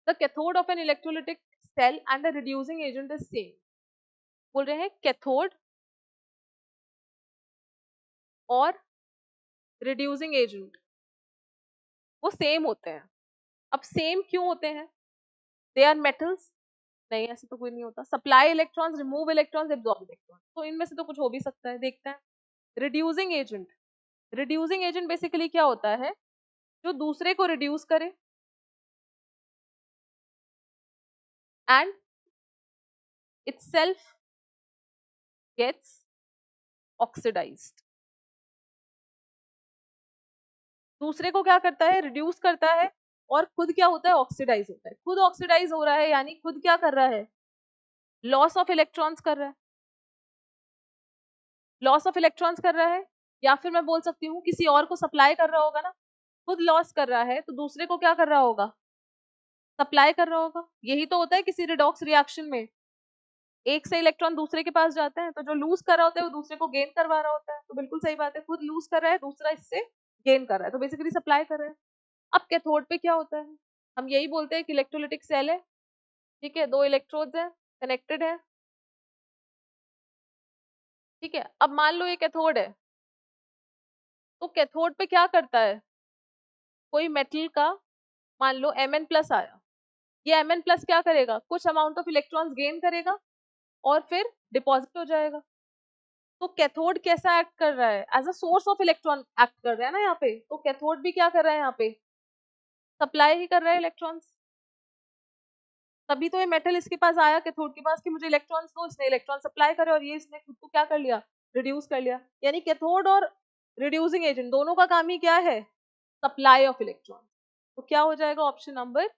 The cathode of an electrolytic cell and the reducing agent is same. बोल रहे हैं cathode और reducing agent वो सेम होते हैं। अब सेम क्यों होते हैं? They are metals? नहीं, ऐसे तो कोई नहीं होता। Supply electrons, remove electrons, absorb electrons, तो इनमें से तो कुछ हो भी सकता है, देखते हैं। Reducing agent, reducing agent basically क्या होता है? जो दूसरे को रिड्यूस करे एंड itself gets oxidized। दूसरे को क्या करता है? रिड्यूस करता है, और खुद क्या होता है? ऑक्सीडाइज होता है। खुद ऑक्सीडाइज हो रहा है, यानी खुद क्या कर रहा है? लॉस ऑफ इलेक्ट्रॉन्स कर रहा है। लॉस ऑफ इलेक्ट्रॉन्स कर रहा है, या फिर मैं बोल सकती हूँ किसी और को सप्लाई कर रहा होगा ना। खुद लॉस कर रहा है तो दूसरे को क्या कर रहा होगा? सप्लाई कर रहा होगा। यही तो होता है किसी रिडॉक्स रिएक्शन में, एक से इलेक्ट्रॉन दूसरे के पास जाते हैं, तो जो लूज कर रहा होता है वो दूसरे को गेन करवा रहा होता है। तो बिल्कुल सही बात है, खुद लूज कर रहा है, दूसरा इससे गेन कर रहा है, तो बेसिकली सप्लाई कर रहा है। अब कैथोड पे क्या होता है? हम यही बोलते हैं कि इलेक्ट्रोलिटिक सेल है, ठीक है, दो इलेक्ट्रोड्स है, कनेक्टेड है, ठीक है। अब मान लो ये कैथोड है, तो कैथोड पे क्या करता है? कोई मेटल का मान लो Mn+ आया, ये Mn+ क्या करेगा? कुछ अमाउंट ऑफ इलेक्ट्रॉन्स गेन करेगा और फिर डिपॉजिट हो जाएगा। तो कैथोड कैसा एक्ट कर रहा है? As a source of electron act कर रहा है ना यहाँ पे। तो कैथोड भी क्या कर रहा है यहाँ पे? सप्लाई ही कर रहा है इलेक्ट्रॉन्स। तभी तो ये मेटल इसके पास आया कैथोड के पास कि मुझे इलेक्ट्रॉन्स दो, इसने इलेक्ट्रॉन सप्लाई करे और ये इसने खुद को क्या कर लिया? रिड्यूस कर लिया। यानी कैथोड और रिड्यूसिंग एजेंट दोनों का काम ही क्या है? Supply of electron. तो क्या हो जाएगा? Option number